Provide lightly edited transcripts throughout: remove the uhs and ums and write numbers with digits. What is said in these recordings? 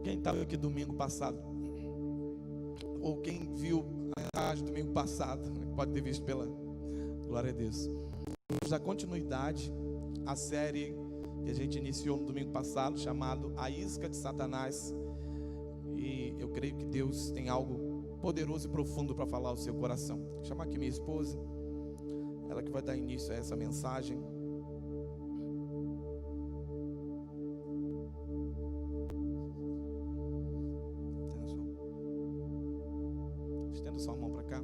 Quem estava aqui domingo passado, ou quem viu a mensagem domingo passado, pode ter visto pela glória a Deus. Vamos dar continuidade à série que a gente iniciou no domingo passado, chamado A Isca de Satanás. E eu creio que Deus tem algo poderoso e profundo para falar ao seu coração. Vou chamar aqui minha esposa, ela que vai dar início a essa mensagem. Estenda sua mão para cá.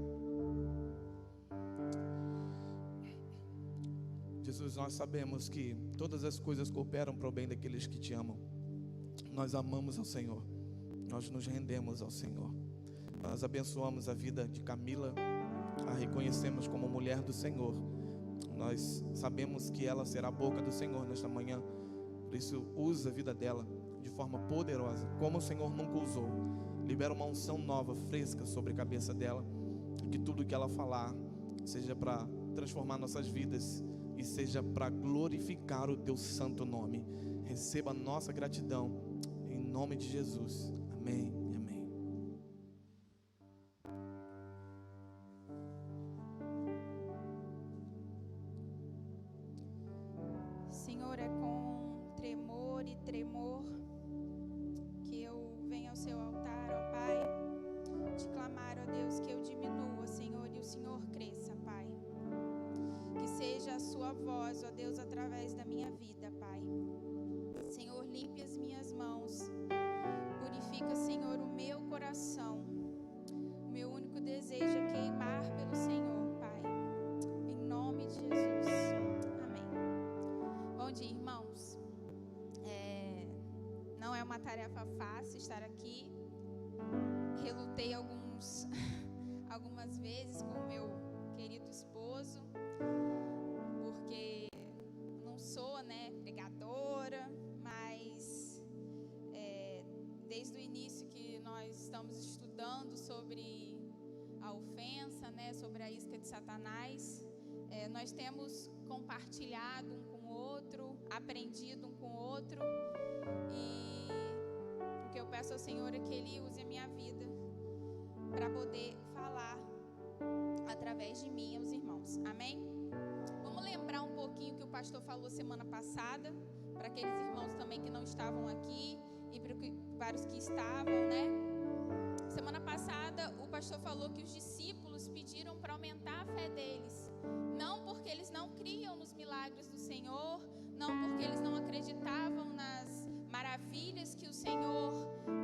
Jesus, nós sabemos que todas as coisas cooperam para o bem daqueles que te amam. Nós amamos ao Senhor, nós nos rendemos ao Senhor. Nós abençoamos a vida de Camila, a reconhecemos como mulher do Senhor. Nós sabemos que ela será a boca do Senhor nesta manhã. Por isso, usa a vida dela de forma poderosa, como o Senhor nunca usou. Libera uma unção nova, fresca sobre a cabeça dela. Que tudo que ela falar seja para transformar nossas vidas e seja para glorificar o teu santo nome. Receba a nossa gratidão em nome de Jesus. Amém e amém. Senhor, é com tremor e tremor que eu venho ao seu altar, ó Pai, te clamar, ó Deus, que eu diminua, Senhor, e o Senhor cresça, Pai. Que seja a sua voz, ó Deus, através da minha vida, Pai. Senhor, limpe as minhas mãos, purifica, Senhor, o meu coração. O meu único desejo é queimar pelo Senhor, Pai. Em nome de Jesus. Amém. Bom dia, irmãos. Não é uma tarefa fácil estar aqui. Relutei algumas vezes com o meu querido esposo, porque não sou, pregadora, mas desde o início que nós estamos estudando sobre a ofensa, sobre a isca de Satanás, nós temos compartilhado um com o outro, aprendido um com o outro, e o que eu peço ao Senhor é que Ele use a minha vida para poder falar através de mim aos irmãos. Amém? Vamos lembrar um pouquinho o que o pastor falou semana passada, para aqueles irmãos também que não estavam aqui e para os que estavam, Semana passada o pastor falou que os discípulos pediram para aumentar a fé deles, não porque eles não criam nos milagres do Senhor, não porque eles não acreditavam nas maravilhas que o Senhor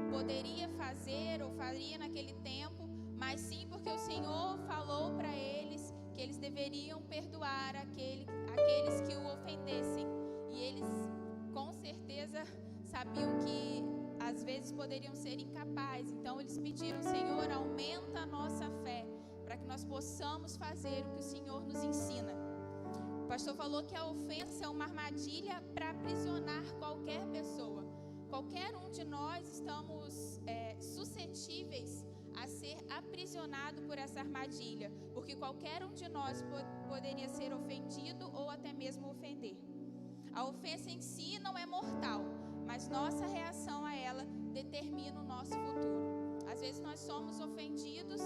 poderia fazer ou faria naquele tempo, mas sim porque o Senhor falou para eles que eles deveriam perdoar aqueles que o ofendessem. E eles com certeza sabiam que às vezes poderiam ser incapazes. Então eles pediram: Senhor, aumenta a nossa fé para que nós possamos fazer o que o Senhor nos ensina. O pastor falou que a ofensa é uma armadilha para aprisionar qualquer pessoa. Qualquer um de nós estamos suscetíveis a ser aprisionado por essa armadilha, porque qualquer um de nós poderia ser ofendido ou até mesmo ofender. A ofensa em si não é mortal, mas nossa reação a ela determina o nosso futuro. Às vezes nós somos ofendidos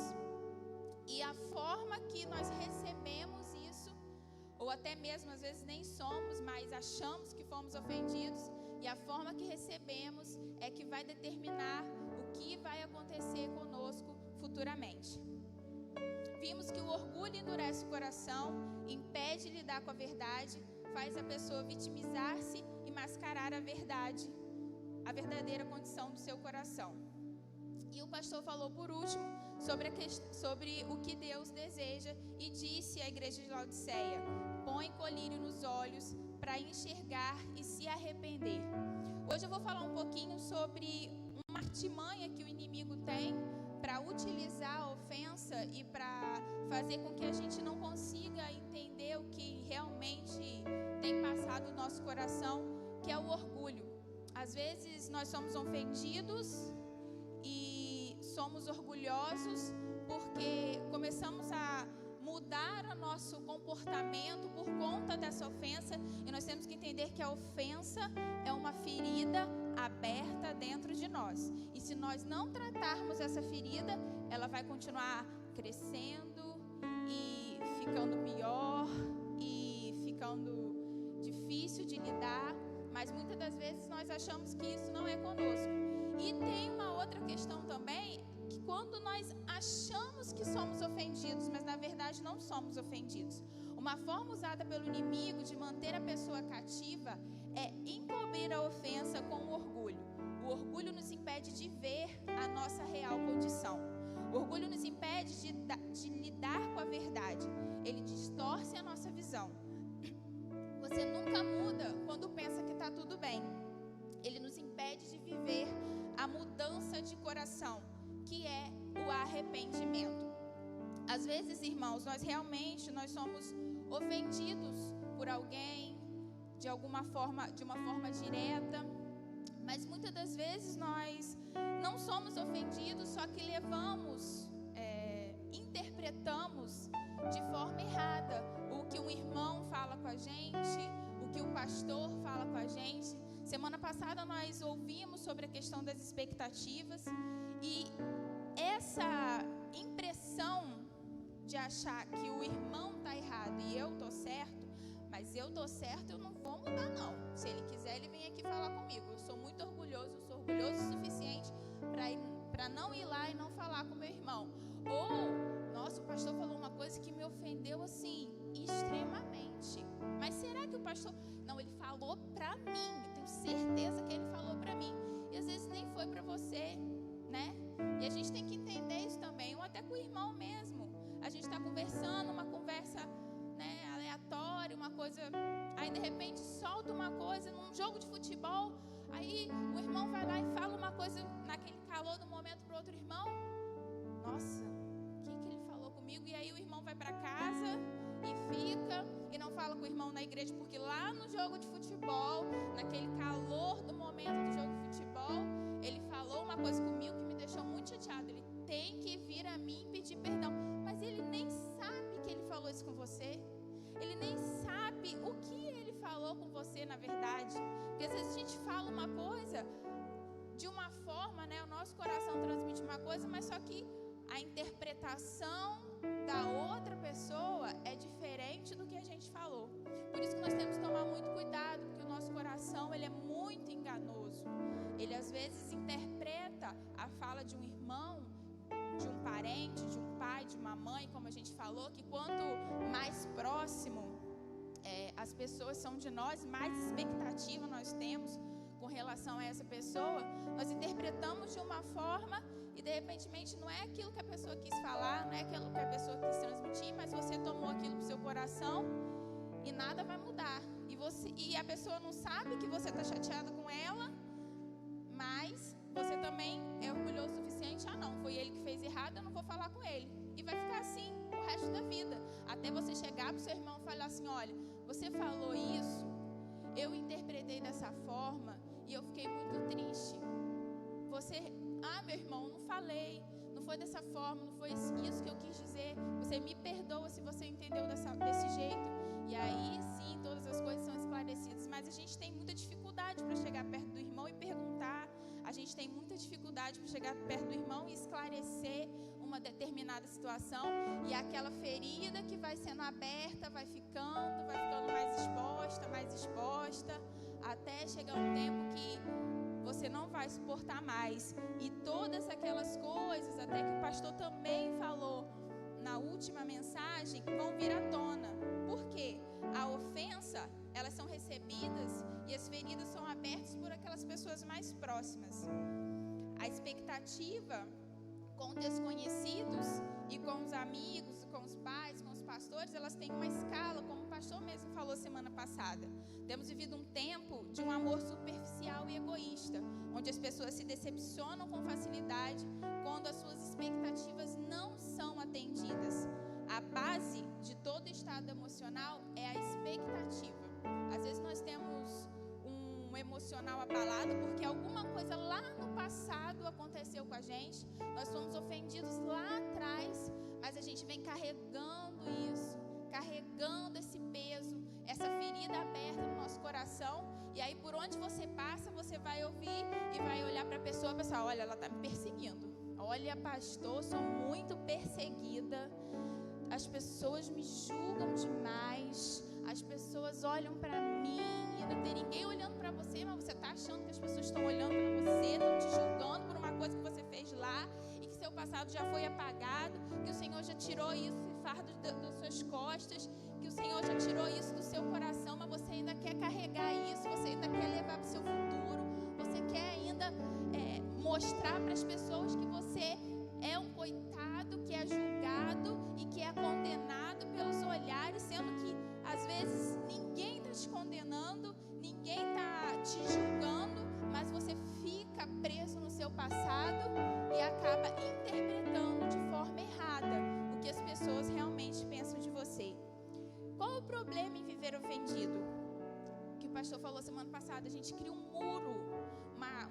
e a forma que nós recebemos isso, ou até mesmo às vezes nem somos, mas achamos que fomos ofendidos, e a forma que recebemos é que vai determinar o que vai acontecer conosco futuramente. Vimos que o orgulho endurece o coração, impede de lidar com a verdade, faz a pessoa vitimizar-se e mascarar a verdade, a verdadeira condição do seu coração. E o pastor falou por último sobre o que Deus deseja e disse à igreja de Laodiceia: põe colírio nos olhos para enxergar e se arrepender. Hoje eu vou falar um pouquinho sobre uma artimanha que o inimigo tem para utilizar a ofensa e para fazer com que a gente não consiga entender o que realmente tem passado no nosso coração, que é o orgulho. Às vezes nós somos ofendidos e somos orgulhosos porque começamos a mudar o nosso comportamento por conta dessa ofensa, e nós temos que entender que a ofensa é uma ferida aberta dentro de nós. E se nós não tratarmos essa ferida, ela vai continuar crescendo e ficando pior e ficando difícil de lidar, mas muitas das vezes nós achamos que isso não é conosco. E tem uma outra questão também, que quando nós achamos que somos ofendidos, mas na verdade não somos ofendidos. Uma forma usada pelo inimigo de manter a pessoa cativa é encobrir a ofensa com o orgulho. O orgulho nos impede de ver a nossa real condição. O orgulho nos impede de lidar com a verdade. Ele distorce a nossa visão. Você nunca muda quando pensa que está tudo bem. Ele nos impede de viver a mudança de coração, que é o arrependimento. Às vezes, irmãos, nós somos ofendidos por alguém de uma forma direta, mas muitas das vezes nós não somos ofendidos, só que interpretamos de forma errada o que um irmão fala com a gente, o que o pastor fala com a gente. Semana passada nós ouvimos sobre a questão das expectativas, e essa impressão de achar que o irmão está errado e eu estou certo, mas eu estou certo, eu não vou mudar não. Se ele quiser, ele vem aqui falar comigo. Eu sou muito orgulhoso, eu sou orgulhoso o suficiente para não ir lá e não falar com meu irmão. Ou, nossa, o pastor falou uma coisa que me ofendeu assim, extremamente. Mas será que o pastor... Não, ele falou para mim, eu tenho certeza que ele falou para mim. E às vezes nem foi para você, né? E a gente tem que entender isso também, ou até com o irmão mesmo. A gente está conversando, uma conversa, né, aleatória, uma coisa... Aí de repente solta uma coisa num jogo de futebol, aí o irmão vai lá e fala uma coisa naquele calor do momento para outro irmão. Nossa, o que ele falou comigo? E aí o irmão vai para casa e fica e não fala com o irmão na igreja, porque lá no jogo de futebol, naquele calor do momento do jogo de futebol, ele falou uma coisa comigo que me deixou muito chateado. Ele tem que vir a mim pedir perdão, mas ele nem sabe que ele falou isso com você. Ele nem sabe o que ele falou com você, na verdade. Porque às vezes a gente fala uma coisa de uma forma, né? O nosso coração transmite uma coisa, mas só que a interpretação da outra pessoa é diferente do que a gente falou. Por isso que nós temos que tomar muito cuidado, porque o nosso coração, ele é muito enganoso. Ele às vezes interpreta a fala de um irmão, de um parente, de um pai, de uma mãe, como a gente falou, que quanto mais próximo as pessoas são de nós, mais expectativa nós temos com relação a essa pessoa. Nós interpretamos de uma forma e de repente não é aquilo que a pessoa quis falar, não é aquilo que a pessoa quis transmitir, mas você tomou aquilo pro seu coração e nada vai mudar. E a pessoa não sabe que você está chateado com ela, mas você também é orgulhoso o suficiente. Não, foi ele que fez errado, eu não vou falar com ele. E vai ficar assim o resto da vida, até você chegar pro seu irmão e falar assim: olha, você falou isso, eu interpretei dessa forma e eu fiquei muito triste. Meu irmão, não falei, não foi dessa forma, não foi isso que eu quis dizer. Você me perdoa se você entendeu desse jeito. E aí sim, todas as coisas são esclarecidas. Mas a gente tem muita dificuldade para chegar perto do irmão e perguntar. A gente tem muita dificuldade para chegar perto do irmão e esclarecer uma determinada situação. E aquela ferida que vai sendo aberta vai ficando mais exposta, até chegar um tempo que você não vai suportar mais. E todas aquelas coisas, até que o pastor também falou na última mensagem, vão vir à tona. Por quê? A ofensa, elas são recebidas e as feridas são abertas por aquelas pessoas mais próximas. A expectativa com desconhecidos e com os amigos, com os pais, com os pastores, elas têm uma escala, como o pastor mesmo falou semana passada. Temos vivido um tempo de um amor superficial e egoísta, onde as pessoas se decepcionam com facilidade quando as suas expectativas não são atendidas. A base de todo estado emocional é a expectativa. Às vezes nós temos um emocional abalado porque alguma coisa lá no passado aconteceu com a gente, nós fomos ofendidos lá atrás, mas a gente vem carregando isso, carregando esse peso, essa ferida aberta no nosso coração. E aí por onde você passa, você vai ouvir e vai olhar para a pessoa e pensar: olha, ela está me perseguindo. Olha, pastor, sou muito perseguida. As pessoas me julgam demais. As pessoas olham para mim e não tem ninguém olhando para você, mas você está achando que as pessoas estão olhando para você, estão te julgando por uma coisa que você fez lá e que seu passado já foi apagado, que o Senhor já tirou isso, esse fardo das suas costas, que o Senhor já tirou isso do seu coração, mas você ainda quer carregar isso, você ainda quer levar para o seu futuro, você quer ainda mostrar para as pessoas que você é um coitado, que é julgado e que é condenado pelos olhares, sendo que às vezes ninguém está te condenando, ninguém está te julgando, mas você fica preso no seu passado e acaba interpretando de forma errada o que as pessoas realmente pensam de você. Qual o problema em viver ofendido? Que o pastor falou semana passada, a gente cria um muro,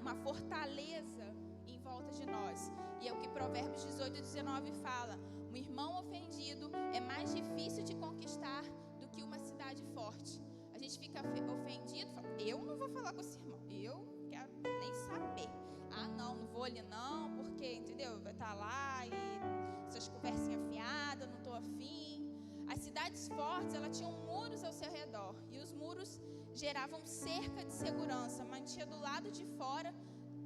uma fortaleza em volta de nós. E é o que Provérbios 18:19 fala: um irmão ofendido é mais difícil de conquistar do que uma cidade forte. A gente fica ofendido, fala: eu não vou falar com esse irmão, eu não quero nem saber. Ah, não vou ali não, porque, entendeu? Vai estar lá e essas conversinhas fiadas, não estou afim. As cidades fortes, elas tinham muros ao seu redor, e os muros geravam cerca de segurança, mantinha do lado de fora.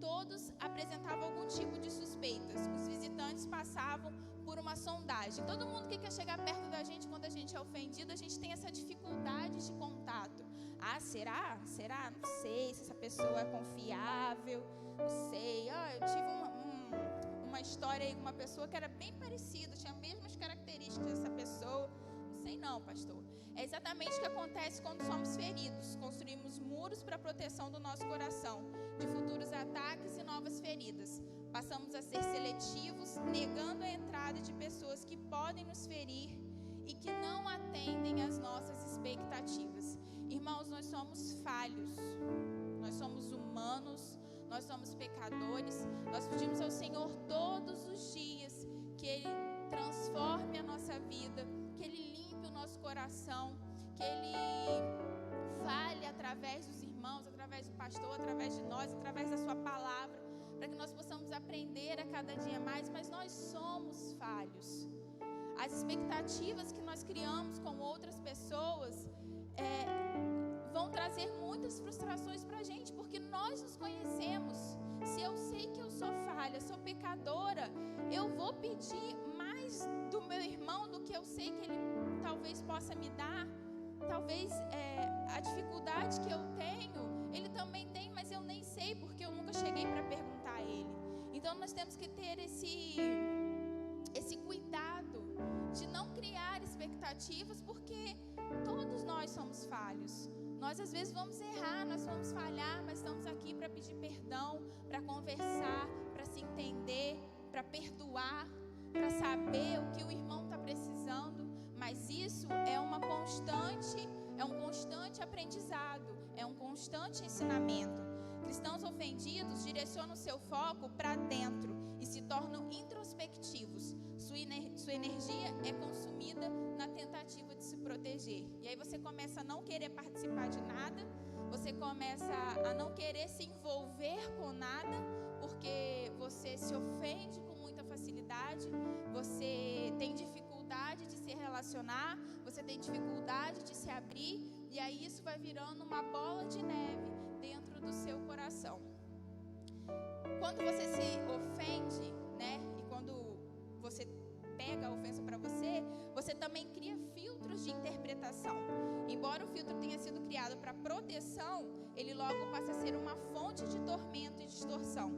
Todos apresentavam algum tipo de suspeitas. Os visitantes passavam por uma sondagem. Todo mundo que quer chegar perto da gente quando a gente é ofendido, a gente tem essa dificuldade de contato. Ah, será? Será? Não sei se essa pessoa é confiável. Não sei. Eu tive uma história aí com uma pessoa que era bem parecida, tinha as mesmas características dessa pessoa. Não sei não, pastor. É exatamente o que acontece quando somos feridos. Construímos muros para a proteção do nosso coração, de futuros ataques e novas feridas. Passamos a ser seletivos, negando a entrada de pessoas que podem nos ferir e que não atendem às nossas expectativas. Irmãos, nós somos falhos, nós somos humanos, nós somos pecadores. Nós pedimos ao Senhor todos os dias que Ele transforme a nossa vida, que Ele limpe o nosso coração, que Ele fale através dos irmãos, através do pastor, através de nós, através da sua palavra, para que nós possamos aprender a cada dia mais, mas nós somos falhos. As expectativas que nós criamos com outras pessoas vão trazer muitas frustrações para a gente, porque nós nos conhecemos. Se eu sei que eu sou falha, sou pecadora, eu vou pedir mais do meu irmão do que eu sei que ele talvez possa me dar. Talvez a dificuldade que eu tenho, ele também tem, mas eu nem sei, porque eu nunca cheguei para perguntar a ele. Então nós temos que ter esse cuidado de não criar expectativas, porque todos nós somos falhos. Nós às vezes vamos errar, nós vamos falhar, mas estamos aqui para pedir perdão, para conversar, para se entender, para perdoar, para saber o que o irmão está precisando. Mas isso é um constante aprendizado, é um constante ensinamento. Cristãos ofendidos direcionam seu foco para dentro e se tornam introspectivos. Sua energia é consumida na tentativa de se proteger. E aí você começa a não querer participar de nada, você começa a não querer se envolver com nada, porque você se ofende com muita facilidade, você tem dificuldade de se relacionar, você tem dificuldade de se abrir, e aí isso vai virando uma bola de neve dentro do seu coração. Quando você se ofende, né, e quando você pega a ofensa para você, você também cria filtros de interpretação. Embora o filtro tenha sido criado para proteção, ele logo passa a ser uma fonte de tormento e distorção,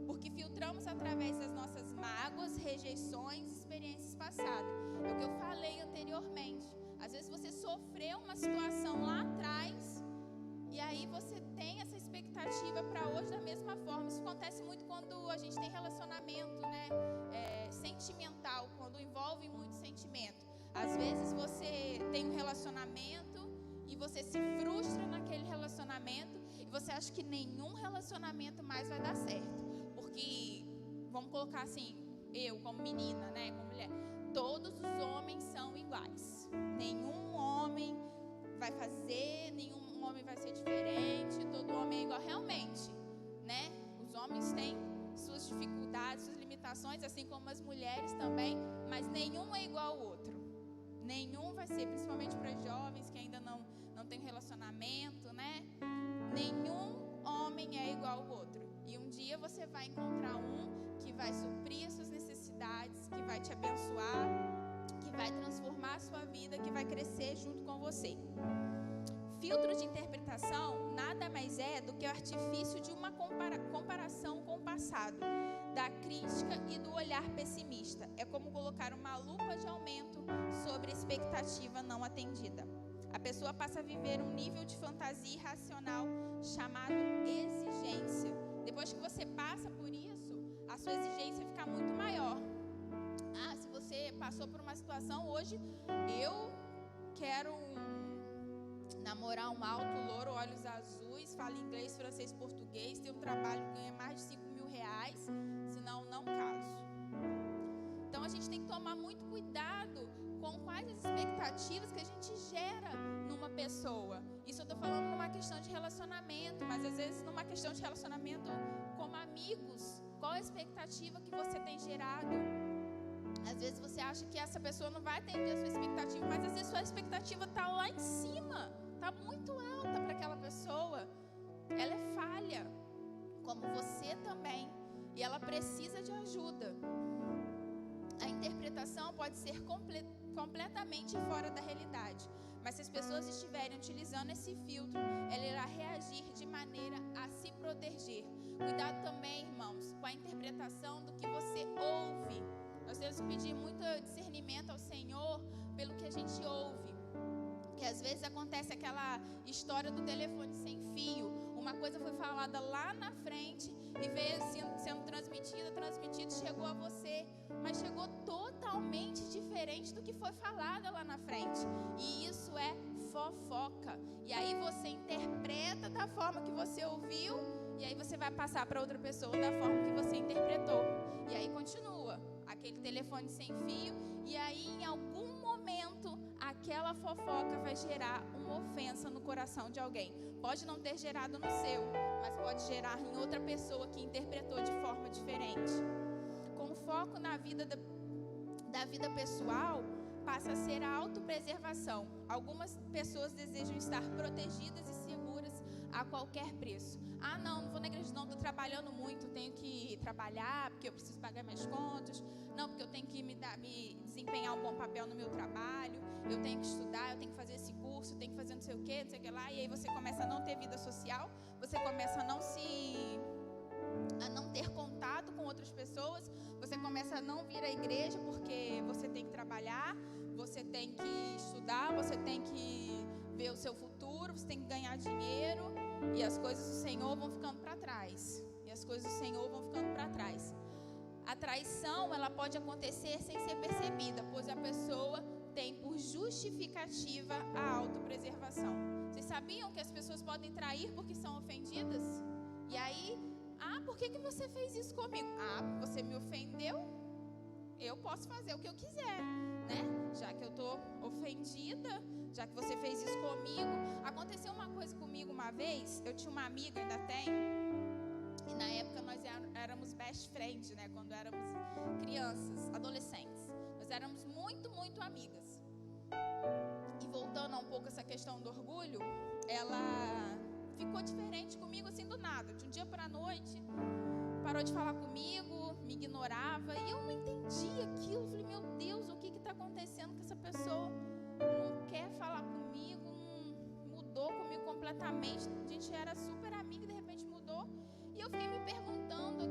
porque filtramos através das nossas mágoas, rejeições, experiências passadas. É o que eu falei anteriormente. Às vezes você sofreu uma situação lá atrás e aí você tem essa expectativa para hoje da mesma forma. Isso acontece muito quando a gente tem relacionamento, né, sentimental, quando envolve muito sentimento. Às vezes você tem um relacionamento e você se frustra naquele relacionamento e você acha que nenhum relacionamento mais vai dar certo. Porque, vamos colocar assim, eu como menina, né, como mulher, todos os homens são iguais. iguais. Nenhum homem vai fazer, nenhum homem vai ser diferente, todo homem é igual. Realmente, né? Os homens têm suas dificuldades, suas limitações, assim como as mulheres também, mas nenhum é igual ao outro. Nenhum vai ser, principalmente para jovens que ainda não têm relacionamento, né? Nenhum homem é igual ao outro. E um dia você vai encontrar um que vai suprir as suas necessidades, que vai te abençoar, que vai transformar a sua vida, que vai crescer junto com você. Filtro de interpretação nada mais é do que o artifício de uma comparação com o passado, da crítica e do olhar pessimista. É como colocar uma lupa de aumento sobre a expectativa não atendida. A pessoa passa a viver um nível de fantasia irracional chamado exigência. Depois que você passa por isso, a sua exigência fica muito maior. Se você passou por uma situação, hoje eu quero namorar um alto, louro, olhos azuis, fala inglês, francês, português, tem um trabalho que ganha mais de 5 mil reais, senão não caso. Então a gente tem que tomar muito cuidado com quais as expectativas que a gente gera numa pessoa. Isso eu estou falando numa questão de relacionamento, mas às vezes numa questão de relacionamento como amigos. Qual a expectativa que você tem gerado? Às vezes você acha que essa pessoa não vai atender a sua expectativa, mas às vezes sua expectativa está lá em cima, está muito alta para aquela pessoa. Ela é falha, como você também, e ela precisa de ajuda. A interpretação pode ser completamente fora da realidade, mas se as pessoas estiverem utilizando esse filtro, ela irá reagir de maneira a se proteger. Cuidado também, irmãos, com a interpretação do que você ouve. Nós temos que pedir muito discernimento ao Senhor pelo que a gente ouve. Que às vezes acontece aquela história do telefone sem fio. Uma coisa foi falada lá na frente e veio sendo transmitido, chegou a você, mas chegou totalmente diferente do que foi falado lá na frente. E isso é fofoca. E aí você interpreta da forma que você ouviu, e aí você vai passar para outra pessoa da forma que você interpretou. E aí continua aquele telefone sem fio, e aí em algum momento aquela fofoca vai gerar uma ofensa no coração de alguém. Pode não ter gerado no seu, mas pode gerar em outra pessoa que interpretou de forma diferente. Com foco na vida da vida pessoal, passa a ser a autopreservação. Algumas pessoas desejam estar protegidas e seguras a qualquer preço. Não vou na igreja não, estou trabalhando muito, tenho que trabalhar porque eu preciso pagar minhas contas. Não, porque eu tenho que me desempenhar um bom papel no meu trabalho, eu tenho que estudar, eu tenho que fazer esse curso, eu tenho que fazer não sei o que lá. E aí você começa a não ter vida social, você começa a não ter contato com outras pessoas, você começa a não vir à igreja porque você tem que trabalhar, você tem que estudar, você tem que ver o seu futuro, você tem que ganhar dinheiro, e as coisas do Senhor vão ficando para trás. A traição, ela pode acontecer sem ser percebida, pois a pessoa tem por justificativa a autopreservação. Vocês sabiam que as pessoas podem trair porque são ofendidas? E aí, por que você fez isso comigo? Você me ofendeu, eu posso fazer o que eu quiser, né? Já que eu estou ofendida, já que você fez isso comigo. Aconteceu uma coisa comigo uma vez, eu tinha uma amiga, ainda tenho, e na época nós éramos best friends, né? Quando éramos crianças, adolescentes. Nós éramos muito, muito amigas. E voltando um pouco essa questão do orgulho, ela ficou diferente comigo assim do nada. De um dia para a noite, parou de falar comigo, me ignorava, e eu não entendia aquilo. Eu falei, meu Deus, o que está acontecendo com essa pessoa? Não quer falar comigo, mudou comigo completamente. A gente era super amiga e de repente mudou. E eu fiquei me perguntando,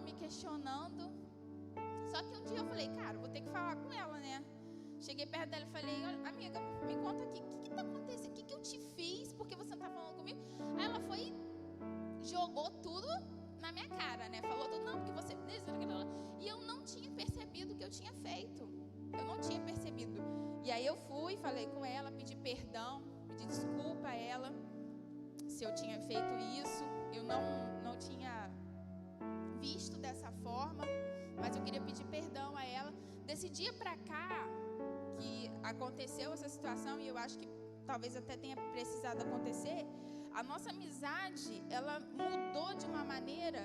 me questionando. Só que um dia eu falei, cara, vou ter que falar com ela, né? Cheguei perto dela e falei, amiga, me conta aqui, o que está acontecendo? O que eu te fiz? Por que você não está falando comigo? Aí ela foi e jogou tudo na minha cara, né? Falou tudo, não, porque você... E eu não tinha percebido o que eu tinha feito. Eu não tinha percebido. E aí eu fui, falei com ela, pedi perdão, pedi desculpa a ela se eu tinha feito isso. Eu não tinha visto dessa forma, mas eu queria pedir perdão a ela. Desse dia pra cá, que aconteceu essa situação, e eu acho que talvez até tenha precisado acontecer, a nossa amizade, ela mudou de uma maneira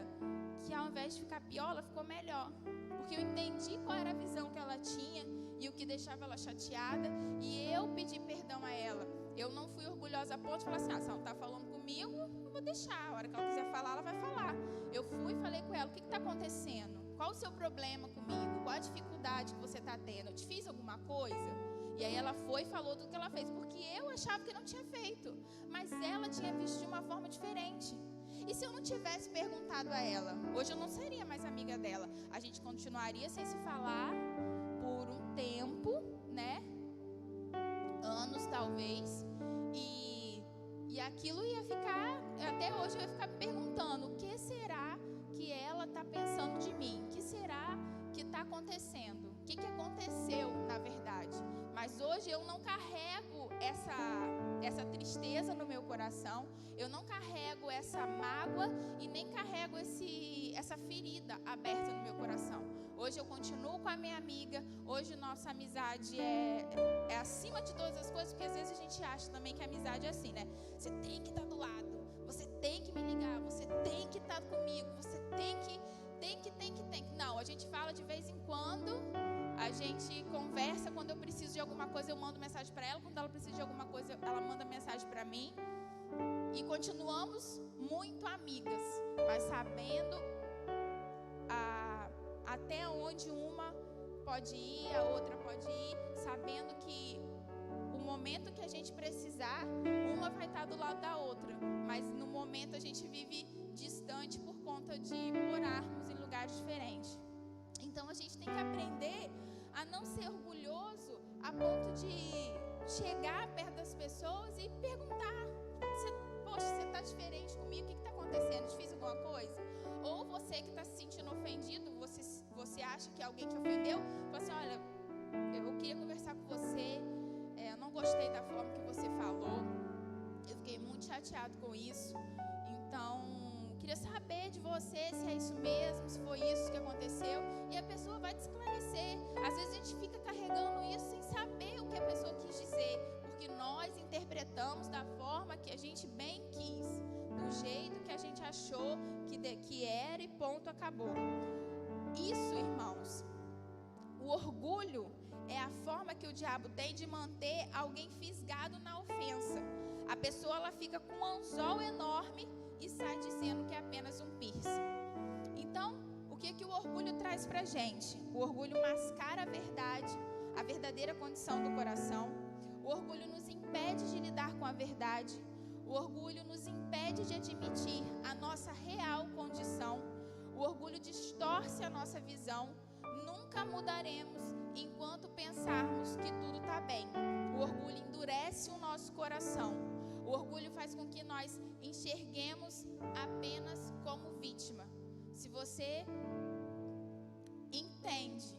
que ao invés de ficar pior, ela ficou melhor. Porque eu entendi qual era a visão que ela tinha e o que deixava ela chateada, e eu pedi perdão a ela. Eu não fui orgulhosa a ponto de falar assim, se ela não está falando comigo, eu vou deixar. A hora que ela quiser falar, ela vai falar. Eu fui e falei com ela, o que está acontecendo? Qual o seu problema comigo? Qual a dificuldade que você está tendo? Eu te fiz alguma coisa? E aí ela foi e falou tudo que ela fez, porque eu achava que não tinha feito, mas ela tinha visto de uma forma diferente. E se eu não tivesse perguntado a ela, hoje eu não seria mais amiga dela. A gente continuaria sem se falar por um tempo, né? Anos talvez. E aquilo ia ficar, até hoje eu ia ficar me perguntando, o que será que ela está pensando de mim? O que será que está acontecendo? O que aconteceu, na verdade? Mas hoje eu não carrego essa tristeza no meu coração, eu não carrego essa mágoa e nem carrego essa ferida aberta no meu coração. Hoje eu continuo com a minha amiga, hoje nossa amizade é acima de todas as coisas, porque às vezes a gente acha também que a amizade é assim, né? Você tem que estar do lado, você tem que me ligar, você tem que estar comigo, você tem que. Não, a gente fala de vez em quando, a gente conversa, quando eu preciso de alguma coisa eu mando mensagem para ela, quando ela precisa de alguma coisa ela manda mensagem para mim, e continuamos muito amigas, mas sabendo até onde uma pode ir, a outra pode ir, sabendo que o momento que a gente precisar, uma vai estar do lado da outra, mas no momento a gente vive distante por conta de morarmos em lugares diferentes. Então a gente tem que aprender a não ser orgulhoso a ponto de chegar perto das pessoas e perguntar, poxa, você está diferente comigo, o que está acontecendo? Te fiz alguma coisa? Ou você que está se sentindo ofendido, você acha que alguém te ofendeu, fala assim, olha, eu queria conversar com você, eu não gostei da forma que você falou, eu fiquei muito chateado com isso, então queria saber de você se é isso mesmo, se foi isso que aconteceu, e a pessoa vai te esclarecer. Às vezes a gente fica carregando isso sem saber o que a pessoa quis dizer, porque nós interpretamos da forma que a gente bem quis, do jeito que a gente achou que era, e ponto, acabou. Isso, irmãos, o orgulho é a forma que o diabo tem de manter alguém fisgado na ofensa. A pessoa, ela fica com um anzol enorme e sai dizendo que é apenas um piercing. Então, o que o orgulho traz pra gente? O orgulho mascara a verdade, a verdadeira condição do coração. O orgulho nos impede de lidar com a verdade. O orgulho nos impede de admitir a nossa real condição. O orgulho distorce a nossa visão. Nunca mudaremos enquanto pensarmos que tudo está bem. O orgulho endurece o nosso coração. O orgulho faz com que nós enxerguemos apenas como vítima. Se você entende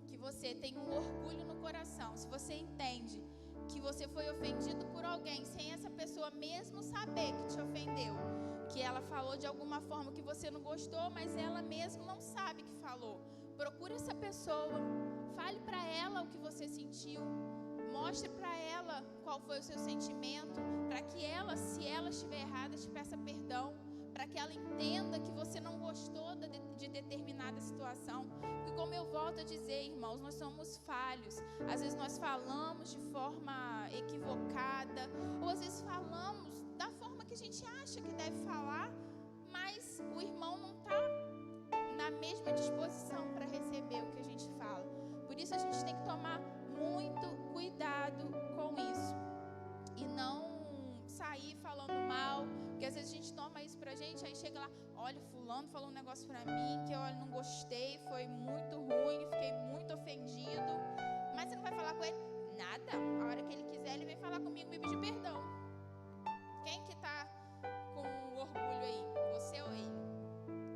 que você tem um orgulho no coração, se você entende que você foi ofendido por alguém sem essa pessoa mesmo saber que te ofendeu, que ela falou de alguma forma que você não gostou, mas ela mesmo não sabe que falou, procure essa pessoa, fale para ela o que você sentiu, mostre para ela qual foi o seu sentimento, para que ela, se ela estiver errada, te peça perdão, para que ela entenda que você não gostou de determinada situação. Porque, como eu volto a dizer, irmãos, nós somos falhos. Às vezes nós falamos de forma equivocada, ou às vezes falamos da forma que a gente acha que deve falar, mas o irmão não está na mesma disposição para receber o que a gente fala. Por isso a gente tem que tomar muito cuidado com isso e não sair falando mal, porque às vezes a gente toma isso pra gente, aí chega lá, olha, fulano falou um negócio pra mim que eu não gostei, foi muito ruim, fiquei muito ofendido, mas você não vai falar com ele nada. A hora que ele quiser, ele vem falar comigo, me pedir perdão. Quem que tá com orgulho aí, você ou ele?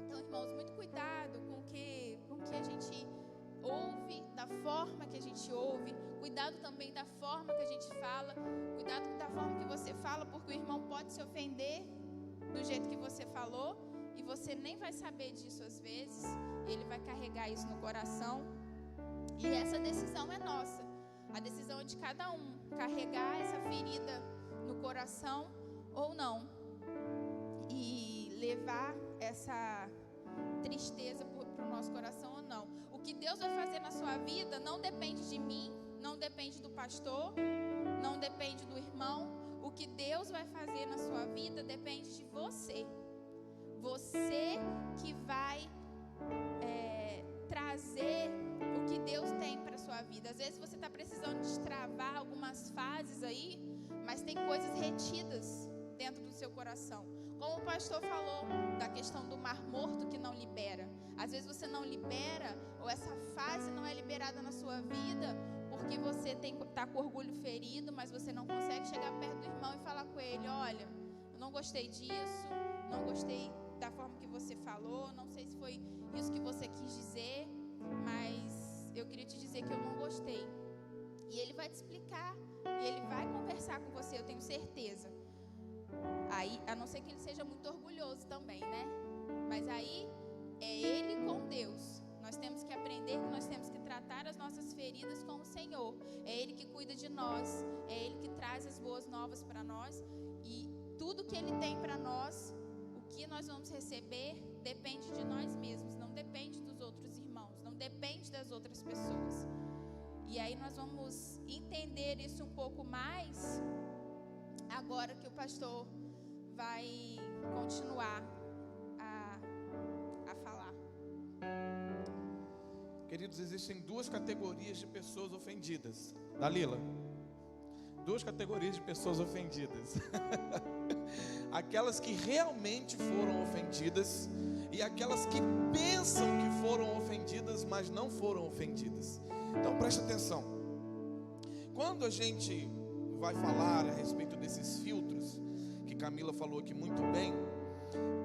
Então, irmãos, muito cuidado com o que a gente ouve, da forma que a gente ouve, cuidado também da forma que a gente fala, cuidado da forma que você fala, porque o irmão pode se ofender do jeito que você falou e você nem vai saber disso às vezes, ele vai carregar isso no coração, e essa decisão é nossa. A decisão é de cada um, carregar essa ferida no coração ou não, e levar essa tristeza para o nosso coração ou não. O que Deus vai fazer na sua vida não depende de mim, não depende do pastor, não depende do irmão. O que Deus vai fazer na sua vida depende de você. Você que vai trazer o que Deus tem para a sua vida. Às vezes você está precisando destravar algumas fases aí, mas tem coisas retidas dentro do seu coração. Como o pastor falou da questão do mar morto que não libera. Às vezes você não libera, ou essa fase não é liberada na sua vida, porque você está com orgulho ferido, mas você não consegue chegar perto do irmão e falar com ele: olha, eu não gostei disso, não gostei da forma que você falou, não sei se foi isso que você quis dizer, mas eu queria te dizer que eu não gostei. E ele vai te explicar, e ele vai conversar com você, eu tenho certeza. Aí, a não ser que ele seja muito orgulhoso também, né? Mas aí é ele com Deus. Nós temos que aprender que nós temos que tratar as nossas feridas com o Senhor. É Ele que cuida de nós, é Ele que traz as boas novas para nós. E tudo que Ele tem para nós, o que nós vamos receber, depende de nós mesmos, não depende dos outros irmãos, não depende das outras pessoas. E aí nós vamos entender isso um pouco mais agora que o pastor vai continuar a falar. Queridos, existem duas categorias de pessoas ofendidas. Dalila, duas categorias de pessoas ofendidas. Aquelas que realmente foram ofendidas e aquelas que pensam que foram ofendidas, mas não foram ofendidas. Então preste atenção. Quando a gente vai falar a respeito desses filtros, que Camila falou aqui muito bem,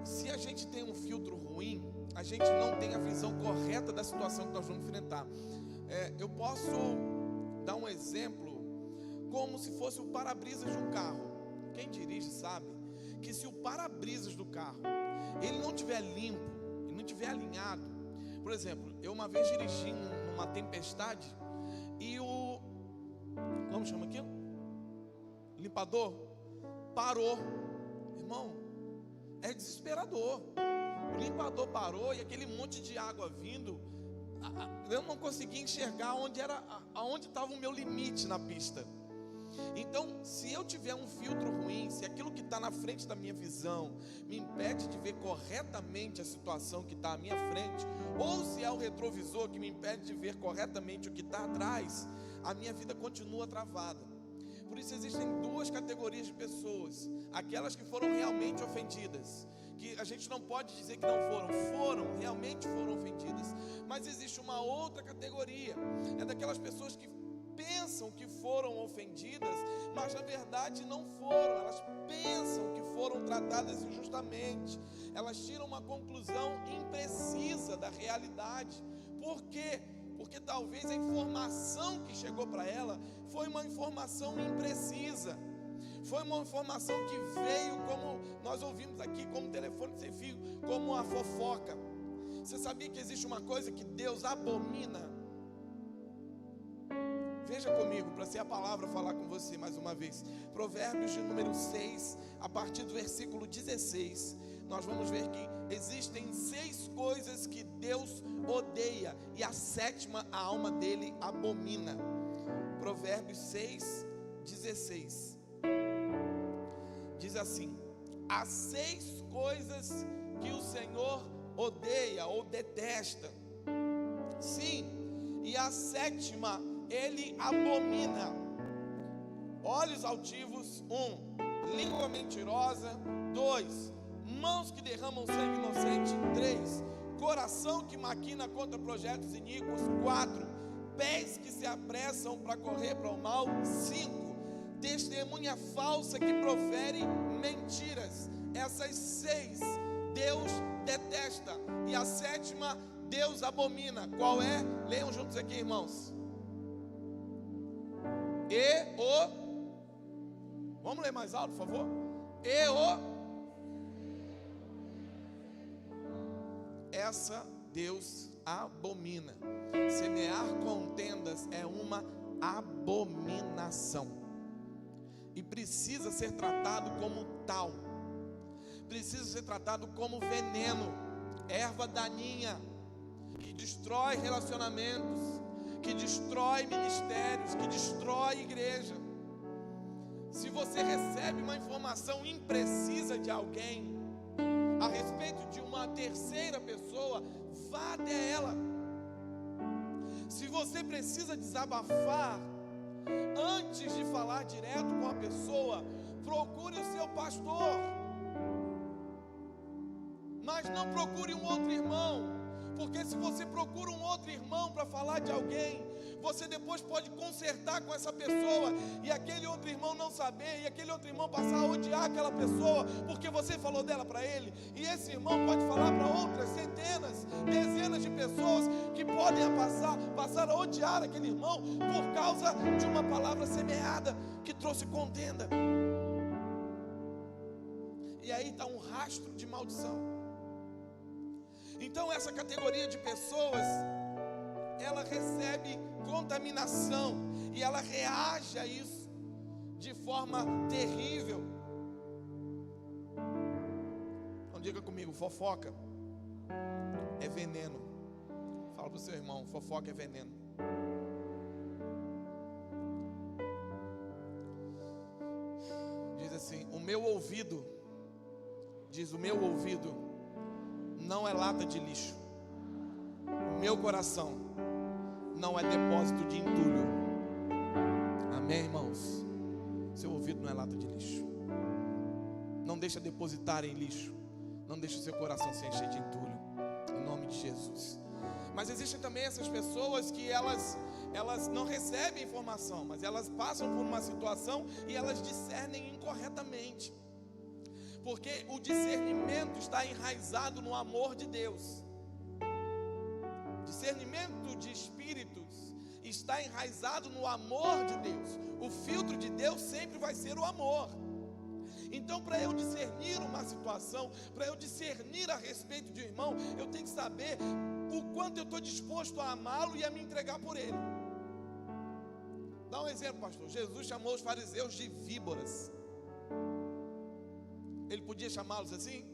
se a gente tem um filtro ruim, a gente não tem a visão correta da situação que nós vamos enfrentar. Eu posso dar um exemplo como se fosse o para-brisas de um carro. Quem dirige sabe que se o para-brisas do carro ele não estiver limpo, ele não estiver alinhado. Por exemplo, eu uma vez dirigi numa tempestade e como chama aquilo? Limpador parou. Irmão, é desesperador. O limpador parou e aquele monte de água vindo, eu não conseguia enxergar aonde estava o meu limite na pista. Então, se eu tiver um filtro ruim, se aquilo que está na frente da minha visão me impede de ver corretamente a situação que está à minha frente, ou se é o retrovisor que me impede de ver corretamente o que está atrás, a minha vida continua travada. Por isso existem duas categorias de pessoas: aquelas que foram realmente ofendidas, que a gente não pode dizer que não realmente foram ofendidas. Mas existe uma outra categoria, é daquelas pessoas que pensam que foram ofendidas, mas na verdade não foram. Elas pensam que foram tratadas injustamente, elas tiram uma conclusão imprecisa da realidade. Por quê? Porque talvez a informação que chegou para ela foi uma informação imprecisa, foi uma informação que veio, como nós ouvimos aqui, como telefone sem fio, como a fofoca. Você sabia que existe uma coisa que Deus abomina? Veja comigo, para ser a palavra falar com você mais uma vez. Provérbios de número 6, a partir do versículo 16, nós vamos ver que existem 6 coisas que Deus odeia, e a 7ª a alma dele abomina. Provérbios 6, 16 diz assim: há 6 coisas que o Senhor odeia ou detesta, sim, e a 7ª ele abomina: olhos altivos, 1, língua mentirosa, 2, mãos que derramam sangue inocente, 3, coração que maquina contra projetos iníquos, 4, pés que se apressam para correr para o mal, 5, testemunha falsa que profere mentiras. Essas 6 Deus detesta, e a 7ª Deus abomina. Qual é? Leiam juntos aqui, irmãos. Vamos ler mais alto, por favor. Essa Deus abomina. Semear contendas é uma abominação e precisa ser tratado como tal, precisa ser tratado como veneno, erva daninha, que destrói relacionamentos, que destrói ministérios, que destrói igreja. Se você recebe uma informação imprecisa de alguém a respeito de uma terceira pessoa, vá até ela. Se você precisa desabafar, antes de falar direto com a pessoa, procure o seu pastor, mas não procure um outro irmão, porque se você procura um outro irmão para falar de alguém, você depois pode consertar com essa pessoa, e aquele outro irmão não saber, e aquele outro irmão passar a odiar aquela pessoa, porque você falou dela para ele, e esse irmão pode falar para outras centenas, dezenas de pessoas, que podem passar a odiar aquele irmão, por causa de uma palavra semeada, que trouxe contenda, e aí está um rastro de maldição. Então essa categoria de pessoas, ela recebe contaminação e ela reage a isso de forma terrível. Então diga comigo, fofoca é veneno. Fala para o seu irmão, fofoca é veneno. Diz assim, o meu ouvido não é lata de lixo. O meu coração não é depósito de entulho. Amém, irmãos? Seu ouvido não é lata de lixo. Não deixa depositar em lixo. Não deixa o seu coração se encher de entulho. Em nome de Jesus. Mas existem também essas pessoas que elas não recebem informação, mas elas passam por uma situação e elas discernem incorretamente. Porque o discernimento está enraizado no amor de Deus. Discernimento de espíritos está enraizado no amor de Deus. O filtro de Deus sempre vai ser o amor. Então, para eu discernir uma situação, para eu discernir a respeito de um irmão, eu tenho que saber o quanto eu estou disposto a amá-lo e a me entregar por ele. Dá um exemplo, pastor. Jesus chamou os fariseus de víboras. Ele podia chamá-los assim?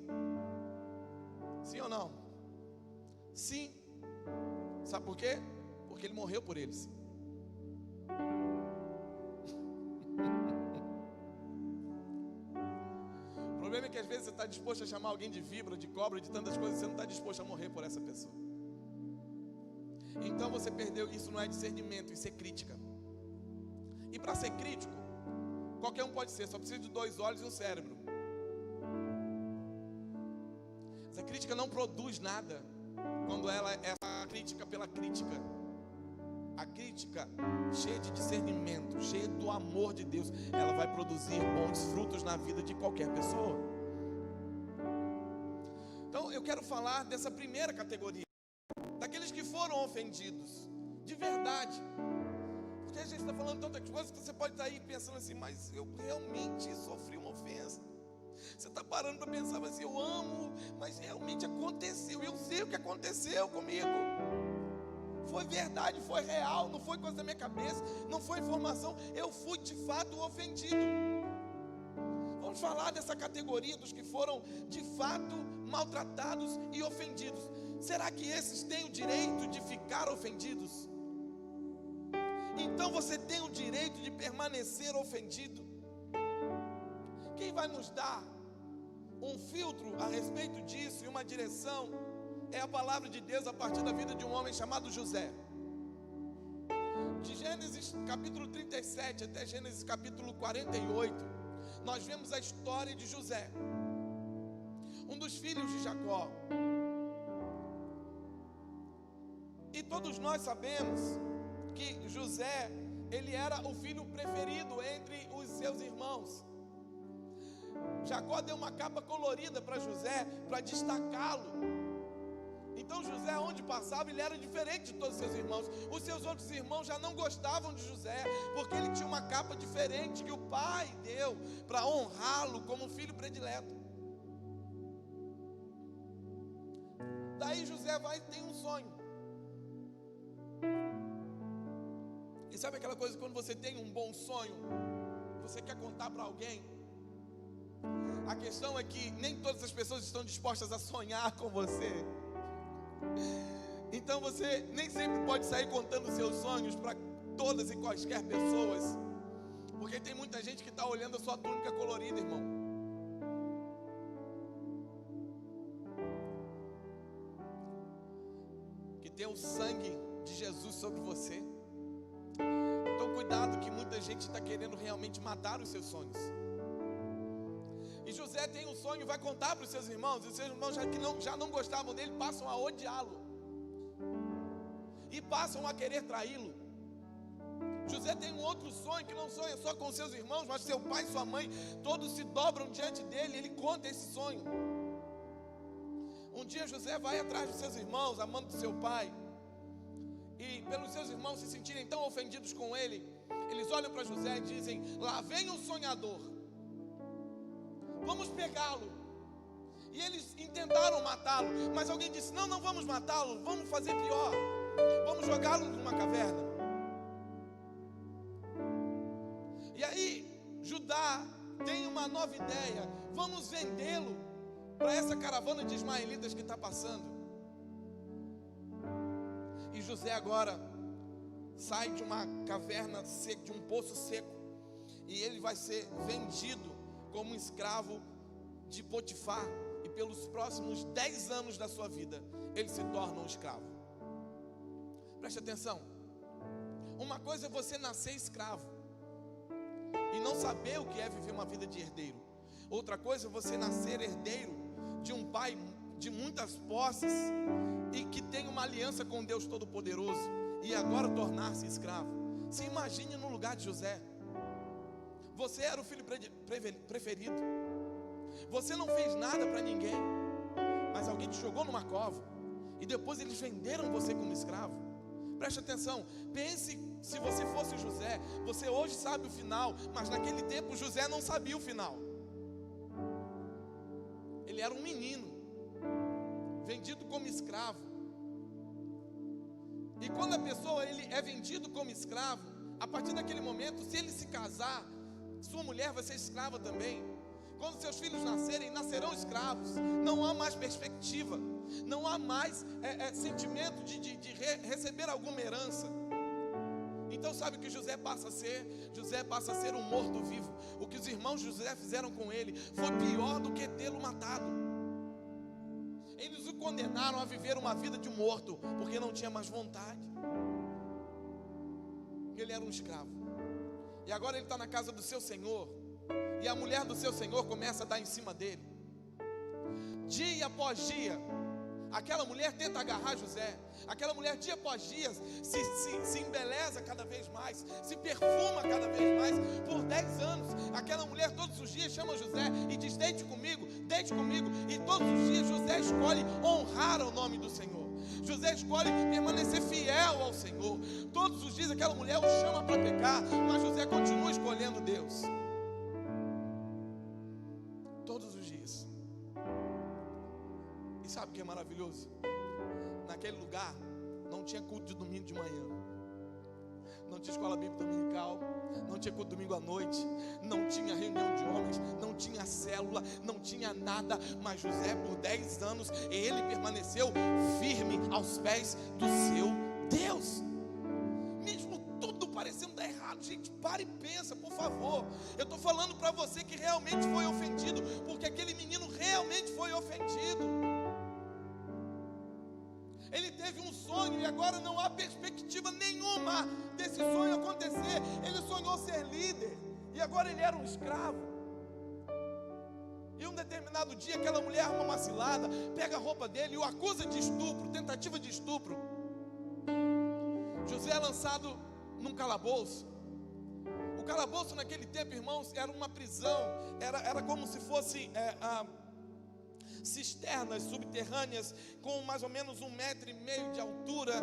Sim ou não? Sim. Sabe por quê? Porque ele morreu por eles. O problema é que às vezes você está disposto a chamar alguém de víbora, de cobra, de tantas coisas, você não está disposto a morrer por essa pessoa. Então você perdeu. Isso não é discernimento, isso é crítica. E para ser crítico, qualquer um pode ser, só precisa de 2 olhos e um cérebro. Essa crítica não produz nada quando ela é crítica pela crítica. A crítica cheia de discernimento, cheia do amor de Deus, ela vai produzir bons frutos na vida de qualquer pessoa. Então eu quero falar dessa primeira categoria, daqueles que foram ofendidos de verdade. Porque a gente está falando tantas coisas que você pode estar aí pensando assim, mas eu realmente sofri uma ofensa. Você está parando para pensar assim, eu amo, mas realmente aconteceu, eu sei o que aconteceu comigo. Foi verdade, foi real, não foi coisa da minha cabeça, não foi informação, eu fui de fato ofendido. Vamos falar dessa categoria dos que foram de fato maltratados e ofendidos. Será que esses têm o direito de ficar ofendidos? Então você tem o direito de permanecer ofendido. Quem vai nos dar um filtro a respeito disso e uma direção é a palavra de Deus a partir da vida de um homem chamado José. De Gênesis capítulo 37 até Gênesis capítulo 48, nós vemos a história de José, um dos filhos de Jacó. E todos nós sabemos que José, ele era o filho preferido entre os seus irmãos. Jacó deu uma capa colorida para José, para destacá-lo. Então José, onde passava, ele era diferente de todos os seus irmãos. Os seus outros irmãos já não gostavam de José, porque ele tinha uma capa diferente que o pai deu para honrá-lo como filho predileto. Daí José vai e tem um sonho. sabe aquela coisa, quando você tem um bom sonho, você quer contar para alguém? A questão é que nem todas as pessoas estão dispostas a sonhar com você. Então você nem sempre pode sair contando seus sonhos para todas e quaisquer pessoas, porque tem muita gente que está olhando a sua túnica colorida, irmão. Que tem o sangue de Jesus sobre você. Então cuidado, que muita gente está querendo realmente matar os seus sonhos. E José tem um sonho, vai contar para os seus irmãos, e os seus irmãos já não gostavam dele, passam a odiá-lo e passam a querer traí-lo. José tem um outro sonho, que não sonha só com seus irmãos, mas seu pai e sua mãe, todos se dobram diante dele, ele conta esse sonho. Um dia José vai atrás dos seus irmãos, amando do seu pai, e pelos seus irmãos se sentirem tão ofendidos com ele, eles olham para José e dizem: lá vem um sonhador, vamos pegá-lo. E eles intentaram matá-lo, mas alguém disse: não vamos matá-lo, vamos fazer pior, vamos jogá-lo numa caverna. E aí Judá tem uma nova ideia: vamos vendê-lo para essa caravana de ismaelitas que está passando. E José agora sai de uma caverna seca, de um poço seco, e ele vai ser vendido como um escravo de Potifar, e pelos próximos 10 anos da sua vida ele se torna um escravo. Preste atenção, uma coisa é você nascer escravo e não saber o que é viver uma vida de herdeiro. Outra coisa é você nascer herdeiro de um pai de muitas posses e que tem uma aliança com Deus Todo-Poderoso, e agora tornar-se escravo. Se imagine no lugar de José. Você era o filho preferido, você não fez nada para ninguém, mas alguém te jogou numa cova, e depois eles venderam você como escravo. Preste atenção, pense se você fosse José. Você hoje sabe o final, mas naquele tempo José não sabia o final. Ele era um menino, vendido como escravo. E quando a pessoa ele é vendido como escravo, a partir daquele momento, se ele se casar, sua mulher vai ser escrava também. Quando seus filhos nascerem, nascerão escravos. Não há mais perspectiva, não há mais sentimento de receber alguma herança. Então sabe o que José passa a ser? José passa a ser um morto-vivo. O que os irmãos de José fizeram com ele foi pior do que tê-lo matado. Eles o condenaram a viver uma vida de morto, porque não tinha mais vontade. Ele era um escravo. E agora ele está na casa do seu senhor, e a mulher do seu senhor começa a dar em cima dele. Dia após dia, aquela mulher tenta agarrar José. Aquela mulher dia após dia se embeleza cada vez mais, se perfuma cada vez mais. Por 10 anos, aquela mulher todos os dias chama José e diz: deite comigo, deite comigo. E todos os dias José escolhe honrar o nome do Senhor. José escolhe permanecer fiel ao Senhor. Todos os dias aquela mulher o chama para pecar, mas José continua escolhendo Deus. Todos os dias. E sabe o que é maravilhoso? Naquele lugar não tinha culto de domingo de manhã, não tinha escola bíblica dominical, não tinha culto domingo à noite, não tinha reunião de homens, não tinha célula, não tinha nada. Mas José, por 10 anos, ele permaneceu firme aos pés do seu Deus, mesmo tudo parecendo dar errado. Gente, para e pensa, por favor. Eu estou falando para você que realmente foi ofendido, porque aquele menino realmente foi ofendido. Ele teve um sonho e agora não há perspectiva nenhuma desse sonho acontecer. Ele sonhou ser líder e agora ele era um escravo. E um determinado dia aquela mulher arma uma cilada, pega a roupa dele e o acusa de estupro, tentativa de estupro. José é lançado num calabouço. O calabouço naquele tempo, irmãos, era uma prisão. Era como se fosse cisternas subterrâneas com mais ou menos 1,5 metros de altura.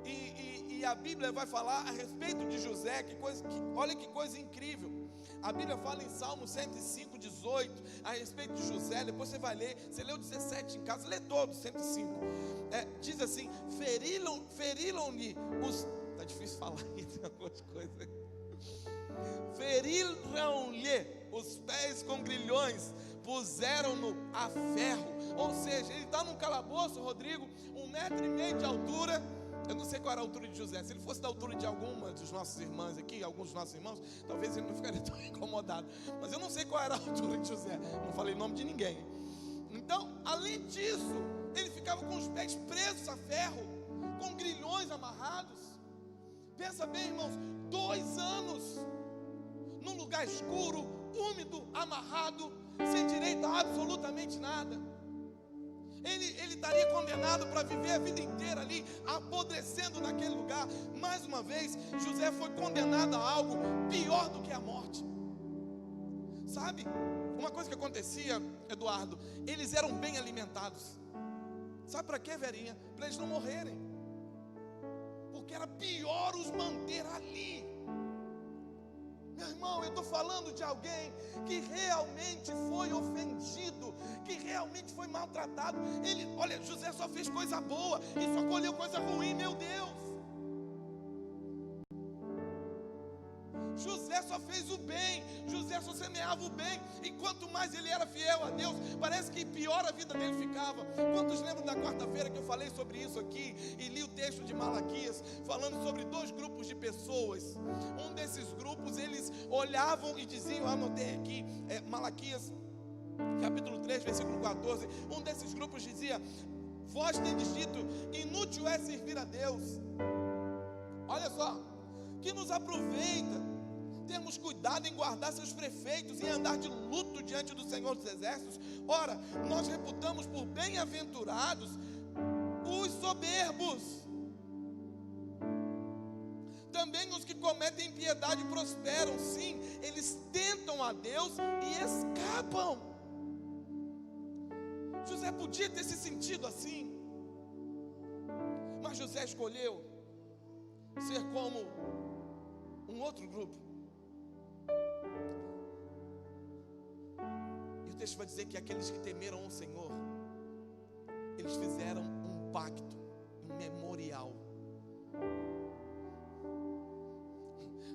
E a Bíblia vai falar a respeito de José. Olha que coisa incrível. A Bíblia fala em Salmo 105:18 a respeito de José. Depois você vai ler. Você leu 17 em casa, lê todo 105. Diz assim: feriram-lhe os... Está difícil falar isso, algumas coisas. Feriram-lhe os pés com grilhões, puseram-no a ferro. Ou seja, ele está num calabouço, Rodrigo, 1,5 metro de altura. Eu não sei qual era a altura de José. Se ele fosse da altura de alguma dos nossos irmãos aqui, alguns dos nossos irmãos, talvez ele não ficaria tão incomodado. Mas eu não sei qual era a altura de José. Não falei o nome de ninguém. Então, além disso, ele ficava com os pés presos a ferro, com grilhões amarrados. Pensa bem, irmãos, 2 anos num lugar escuro, úmido, amarrado, sem direito a absolutamente nada. Ele estaria condenado para viver a vida inteira ali, apodrecendo naquele lugar. Mais uma vez, José foi condenado a algo pior do que a morte. Sabe, uma coisa que acontecia, Eduardo, eles eram bem alimentados. Sabe para quê, Verinha? Para eles não morrerem. Porque era pior os manter ali. Meu irmão, eu estou falando de alguém que realmente foi ofendido, que realmente foi maltratado. Olha, José só fez coisa boa e só colheu coisa ruim, meu Deus. José só fez o bem, José só semeava o bem, e quanto mais ele era fiel a Deus, parece que pior a vida dele ficava. Quantos lembram da quarta-feira que eu falei sobre isso aqui, e li o texto de Malaquias, falando sobre 2 grupos de pessoas. Um desses grupos, eles olhavam e diziam, anotei aqui, Malaquias, capítulo 3, versículo 14, um desses grupos dizia: vós tendes dito, inútil é servir a Deus. Olha só, que nos aproveita termos cuidado em guardar seus prefeitos, em andar de luto diante do Senhor dos Exércitos. Ora, nós reputamos por bem-aventurados os soberbos. Também os que cometem impiedade prosperam. Sim, eles tentam a Deus e escapam. José podia ter se sentido assim, mas José escolheu ser como um outro grupo. E o texto vai dizer que aqueles que temeram o Senhor, eles fizeram um pacto, um memorial,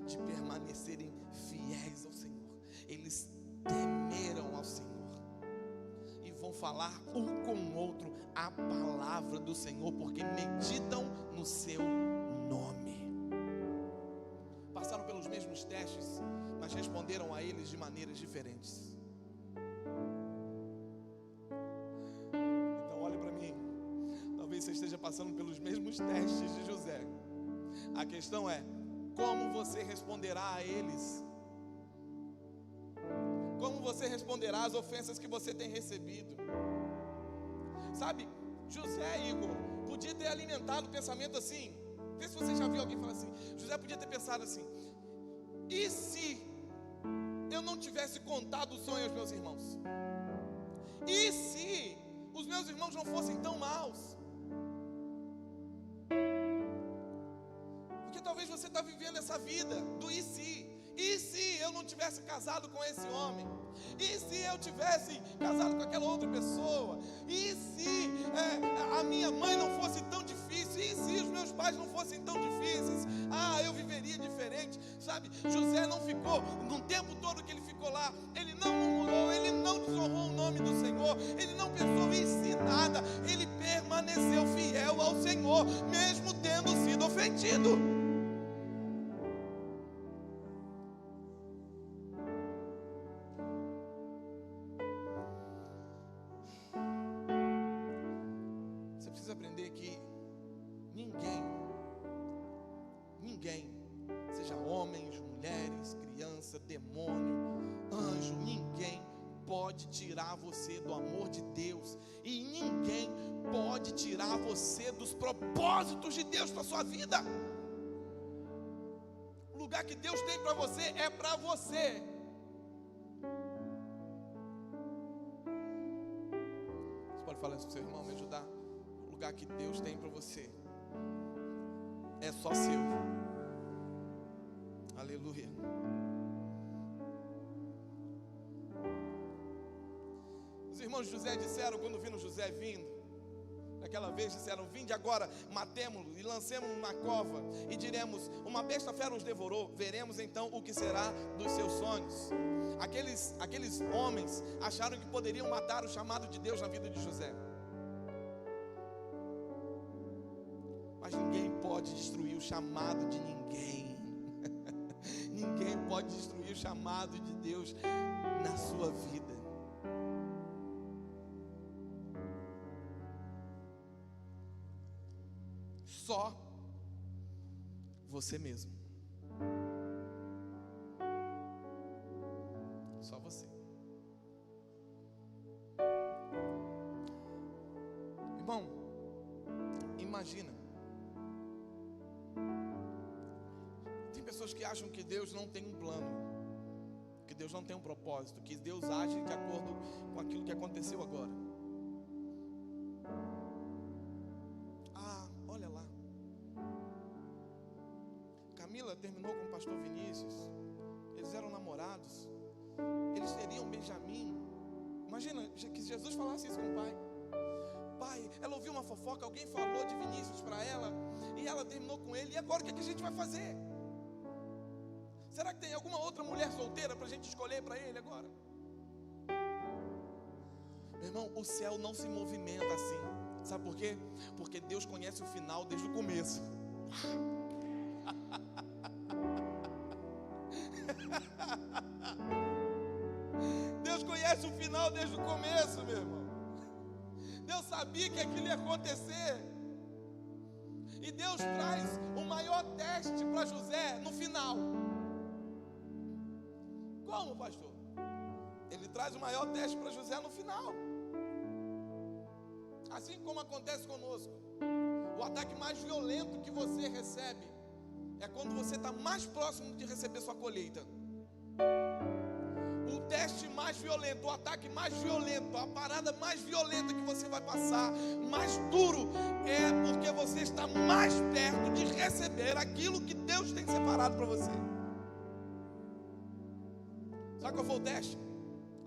de permanecerem fiéis ao Senhor. Eles temeram ao Senhor e vão falar um com o outro a palavra do Senhor, porque meditam no seu nome. Passaram pelos mesmos testes, mas responderam a eles de maneiras diferentes. Então olhe para mim, talvez você esteja passando pelos mesmos testes de José. A questão é, como você responderá a eles? Como você responderá às ofensas que você tem recebido? Sabe, José, Igor, podia ter alimentado o pensamento assim. Vê se você já viu alguém falar assim. José podia ter pensado assim: e se eu não tivesse contado o sonho aos meus irmãos? E se os meus irmãos não fossem tão maus? Porque talvez você está vivendo essa vida do e se. E se eu não tivesse casado com esse homem? E se eu tivesse casado com aquela outra pessoa? E se a minha mãe não fosse tão difícil? E se os meus pais não fossem tão difíceis? Eu viveria diferente. Sabe, José não ficou, no tempo todo que ele ficou lá, ele não murmurou, ele não desonrou o nome do Senhor, ele não pensou em si nada, ele permaneceu fiel ao Senhor, mesmo tendo sido ofendido. Aprender que ninguém, seja homens, mulheres, criança, demônio, anjo, ninguém pode tirar você do amor de Deus, e ninguém pode tirar você dos propósitos de Deus para sua vida. O lugar que Deus tem para você é para você. Você pode falar isso para o seu irmão, me ajudar? O lugar que Deus tem para você é só seu. Aleluia. Os irmãos de José disseram, quando viram José vindo, naquela vez disseram: vinde agora, matemo-lo e lancemo-lo na cova, e diremos: uma besta fera os devorou, veremos então o que será dos seus sonhos. Aqueles homens acharam que poderiam matar o chamado de Deus na vida de José. Mas ninguém pode destruir o chamado de ninguém. Ninguém pode destruir o chamado de Deus na sua vida. Só você mesmo. Só você. Irmão, imagina. Tem pessoas que acham que Deus não tem um plano, que Deus não tem um propósito, que Deus age de acordo com aquilo que aconteceu agora. Olha lá, Camila terminou com o pastor Vinícius, eles eram namorados, eles teriam Benjamim. Imagina que Jesus falasse isso com o pai. Pai, ela ouviu uma fofoca, alguém falou de Vinícius para ela, e ela terminou com ele, e agora o que a gente vai fazer? Será que tem alguma outra mulher solteira para a gente escolher para ele agora? Meu irmão, o céu não se movimenta assim. Sabe por quê? Porque Deus conhece o final desde o começo. Deus conhece o final desde o começo, meu irmão. Deus sabia que aquilo ia acontecer. E Deus traz o maior teste para José no final. Como, pastor? Ele traz o maior teste para José no final. Assim como acontece conosco. O ataque mais violento que você recebe é quando você está mais próximo de receber sua colheita. O teste mais violento, o ataque mais violento, a parada mais violenta que você vai passar, mais duro, é porque você está mais perto de receber aquilo que Deus tem separado para você. Sabe qual foi o teste?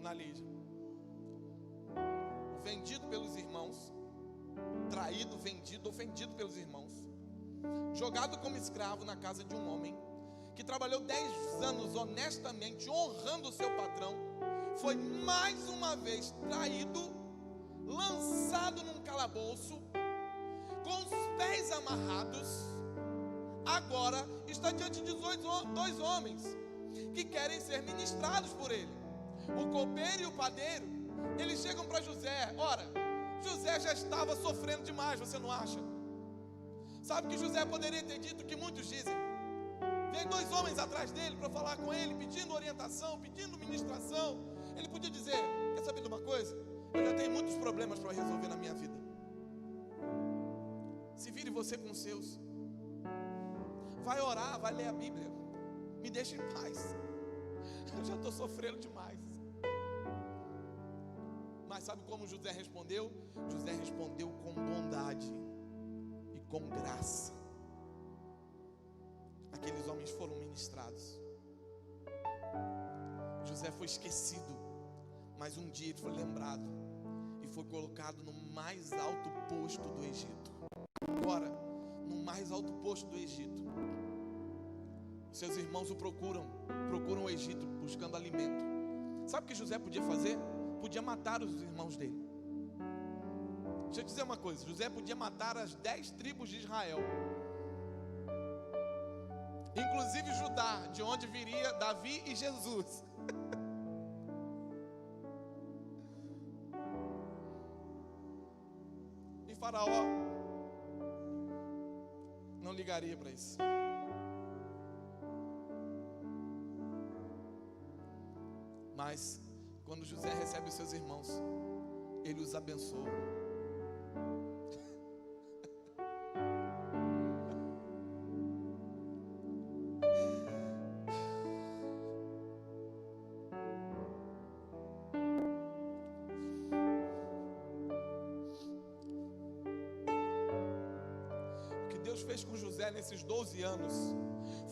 Analise. Vendido pelos irmãos, traído, vendido, ofendido pelos irmãos, jogado como escravo na casa de um homem que trabalhou 10 anos honestamente, honrando o seu patrão, foi mais uma vez traído, lançado num calabouço, com os pés amarrados. Agora está diante de dois homens que querem ser ministrados por ele, o copeiro e o padeiro. Eles chegam para José. Ora, José já estava sofrendo demais, você não acha? Sabe que José poderia ter dito o que muitos dizem? Vem 2 homens atrás dele para falar com ele, pedindo orientação, pedindo ministração. Ele podia dizer: quer saber de uma coisa? Eu já tenho muitos problemas para resolver na minha vida. Se vire você com os seus. Vai orar, vai ler a Bíblia. Me deixa em paz. Eu já estou sofrendo demais. Mas sabe como José respondeu? José respondeu com bondade e com graça. Aqueles homens foram ministrados. José foi esquecido, mas um dia ele foi lembrado e foi colocado no mais alto posto do Egito. Agora, no mais alto posto do Egito, seus irmãos o procuram o Egito buscando alimento. Sabe o que José podia fazer? Podia matar os irmãos dele. Deixa eu dizer uma coisa: José podia matar as 10 tribos de Israel, inclusive Judá, de onde viria Davi e Jesus. E Faraó não ligaria para isso. Mas quando José recebe os seus irmãos, ele os abençoa. O que Deus fez com José nesses 12 anos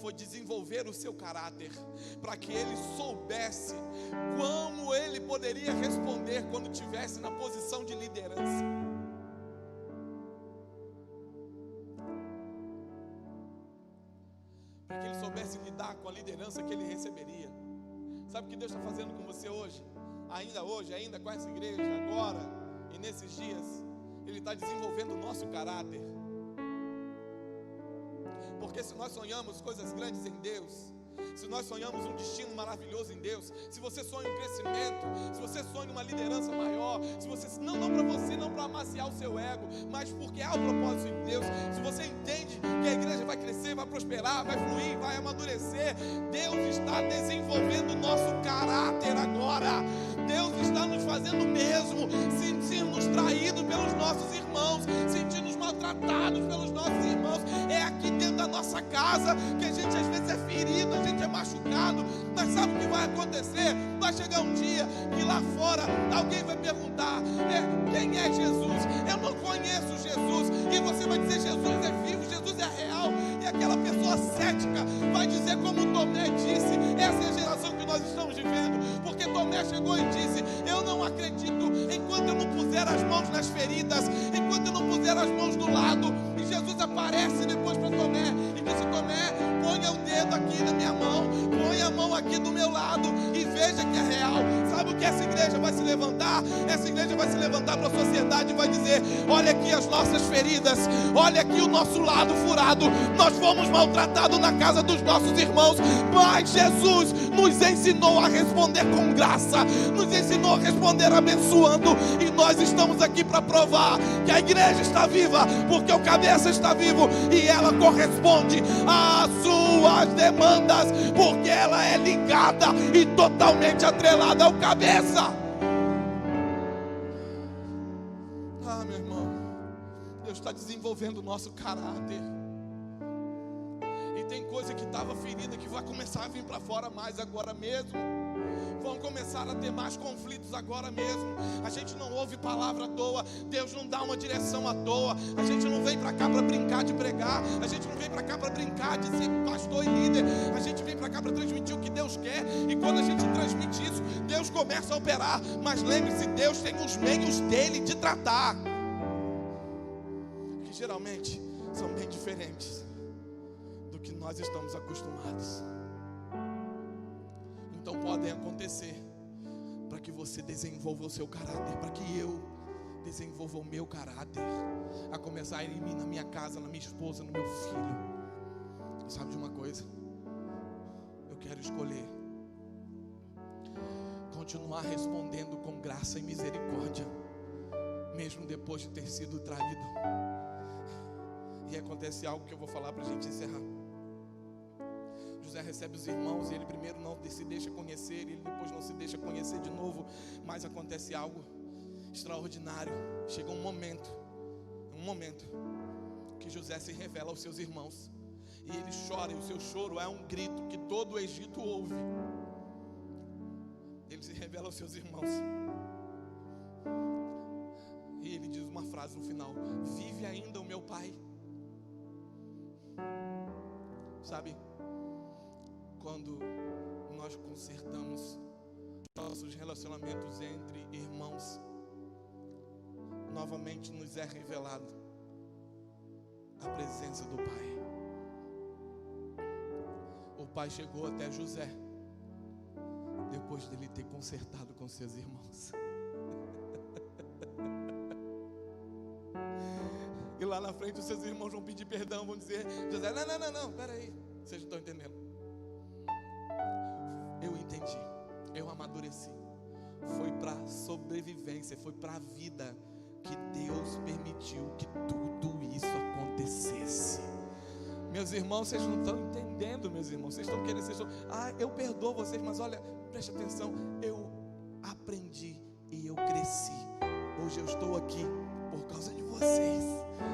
foi desenvolver o seu caráter, para que ele soubesse como ele poderia responder quando estivesse na posição de liderança. soubesse lidar com a liderança que ele receberia. Sabe o que Deus está fazendo com você hoje? Ainda com essa igreja, agora e nesses dias, Ele está desenvolvendo o nosso caráter. Porque se nós sonhamos coisas grandes em Deus, se nós sonhamos um destino maravilhoso em Deus, se você sonha um crescimento, se você sonha uma liderança maior, se você, não para você, não para amaciar o seu ego, mas porque há o propósito de Deus, se você entende que a igreja vai crescer, vai prosperar, vai fluir, vai amadurecer, Deus está desenvolvendo o nosso caráter agora. Deus está nos fazendo mesmo sentir-nos traídos pelos nossos irmãos, sentir-nos maltratados pelos nossos irmãos. É aqui dentro da nossa casa que a gente às vezes é ferido, a gente é machucado, mas sabe o que vai acontecer? Vai chegar um dia que lá fora alguém vai perguntar: quem é Jesus? Eu não conheço Jesus. E você vai dizer: Jesus é vivo, Jesus é real. E aquela pessoa cética vai dizer como Tomé disse. Essa é a geração que nós estamos vivendo, porque Tomé chegou e disse: eu não acredito enquanto eu não puser as mãos nas feridas, enquanto eu não puser as mãos do lado. E Jesus aparece depois para Tomé e disse: Tomé, ponha o dedo aqui na minha mão, ponha a mão aqui do meu lado e veja que é real. Sabe o que essa igreja vai se levantar? Essa igreja vai se levantar para a sociedade e vai dizer: olha aqui as nossas feridas, olha aqui o nosso lado furado. Nós fomos maltratados na casa dos nossos irmãos, mas Jesus nos ensinou a responder com graça, nos ensinou a responder abençoando, e nós estamos aqui para provar que a igreja está viva, porque o cabeça está vivo e ela corresponde às suas demandas, porque ela é ligada e totalmente atrelada ao cabeça. Ah, meu irmão, Deus está desenvolvendo o nosso caráter. E tem coisa que estava ferida que vai começar a vir para fora mais agora mesmo. Vão começar a ter mais conflitos agora mesmo. A gente não ouve palavra à toa. Deus não dá uma direção à toa. A gente não vem para cá para brincar de pregar. A gente não vem para cá para brincar de ser pastor e líder. A gente vem para cá para transmitir o que Deus quer. E quando a gente transmite isso, Deus começa a operar. Mas lembre-se, Deus tem os meios dele de tratar, que geralmente são bem diferentes do que nós estamos acostumados. Então podem acontecer para que você desenvolva o seu caráter, para que eu desenvolva o meu caráter, a começar em mim, na minha casa, na minha esposa, no meu filho. Sabe de uma coisa? Eu quero escolher continuar respondendo com graça e misericórdia, mesmo depois de ter sido traído. E acontece algo que eu vou falar para a gente encerrar. José recebe os irmãos e ele primeiro não se deixa conhecer, e ele depois não se deixa conhecer de novo, mas acontece algo extraordinário. Chega um momento que José se revela aos seus irmãos, e ele chora, e o seu choro é um grito que todo o Egito ouve. Ele se revela aos seus irmãos e ele diz uma frase no final: vive ainda o meu pai? Sabe, quando nós consertamos nossos relacionamentos entre irmãos, novamente nos é revelado a presença do Pai. O Pai chegou até José depois dele ter consertado com seus irmãos. E lá na frente os seus irmãos vão pedir perdão, vão dizer: José, não, peraí, vocês não estão entendendo. Eu entendi, eu amadureci. Foi para sobrevivência, foi para a vida que Deus permitiu que tudo isso acontecesse. Meus irmãos, vocês não estão entendendo, meus irmãos. Vocês estão querendo, eu perdoo vocês, mas olha, preste atenção, eu aprendi e eu cresci. Hoje eu estou aqui por causa de vocês.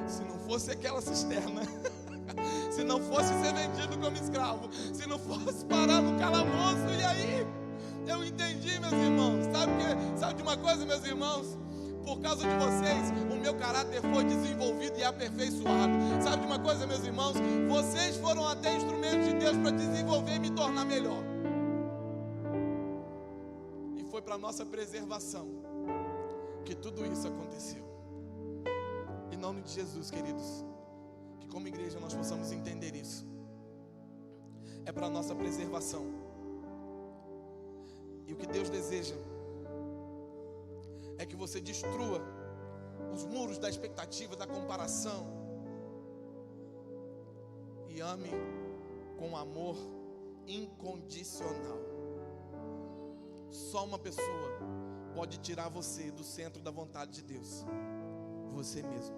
Se não fosse aquela cisterna, se não fosse ser vendido como escravo, se não fosse parar no calabouço, e aí? Eu entendi, meus irmãos. Sabe de uma coisa, meus irmãos? Por causa de vocês, o meu caráter foi desenvolvido e aperfeiçoado. Sabe de uma coisa, meus irmãos? Vocês foram até instrumentos de Deus para desenvolver e me tornar melhor. E foi para a nossa preservação que tudo isso aconteceu. Em nome de Jesus, queridos, que como igreja nós possamos entender isso. é para a nossa preservação. E o que Deus deseja é que você destrua os muros da expectativa, da comparação, e ame com amor incondicional. Só uma pessoa pode tirar você do centro da vontade de Deus: você mesmo.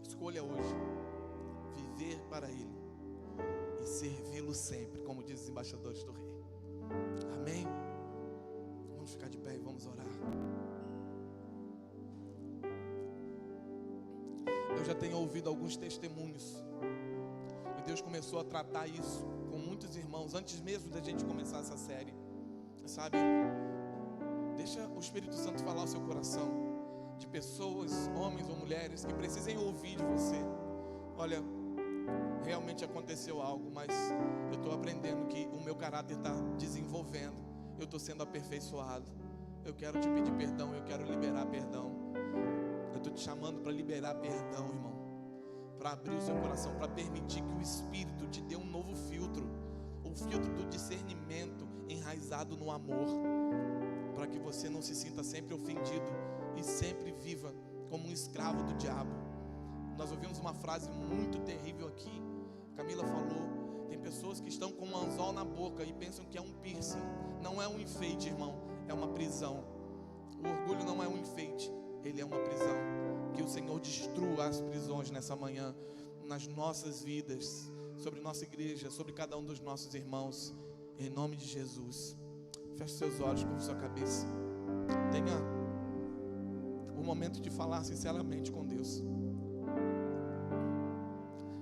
Escolha hoje viver para Ele e servi-lo sempre, como dizem os embaixadores do Rei. Amém? Vamos ficar de pé e vamos orar. Eu já tenho ouvido alguns testemunhos, e Deus começou a tratar isso com muitos irmãos antes mesmo da gente começar essa série. Sabe, deixa o Espírito Santo falar ao seu coração, de pessoas, homens ou mulheres, que precisem ouvir de você. Olha, realmente aconteceu algo, mas eu estou aprendendo que o meu caráter está desenvolvendo, eu estou sendo aperfeiçoado. Eu quero te pedir perdão, eu quero liberar perdão. Eu estou te chamando para liberar perdão, irmão, para abrir o seu coração, para permitir que o Espírito te dê um novo filtro, o filtro do discernimento enraizado no amor, para que você não se sinta sempre ofendido e sempre viva como um escravo do diabo. Nós ouvimos uma frase muito terrível aqui. Camila falou: tem pessoas que estão com um anzol na boca e pensam que é um piercing. Não é um enfeite, irmão, é uma prisão. O orgulho não é um enfeite, ele é uma prisão. Que o Senhor destrua as prisões nessa manhã, nas nossas vidas, sobre nossa igreja, sobre cada um dos nossos irmãos, em nome de Jesus. Feche seus olhos, curva sua cabeça. Tenha um momento de falar sinceramente com Deus.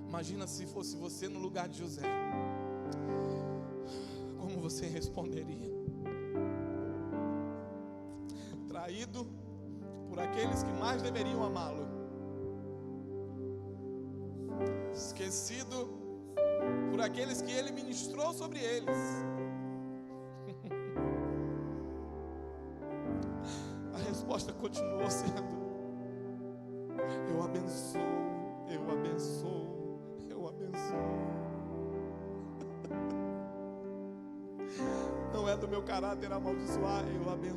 Imagina se fosse você no lugar de José. Como você responderia? Traído por aqueles que mais deveriam amá-lo, esquecido por aqueles que ele ministrou sobre eles. A resposta continuou sendo: eu abençoo, eu abençoo, eu abençoo. Não é do meu caráter amaldiçoar, eu abençoo.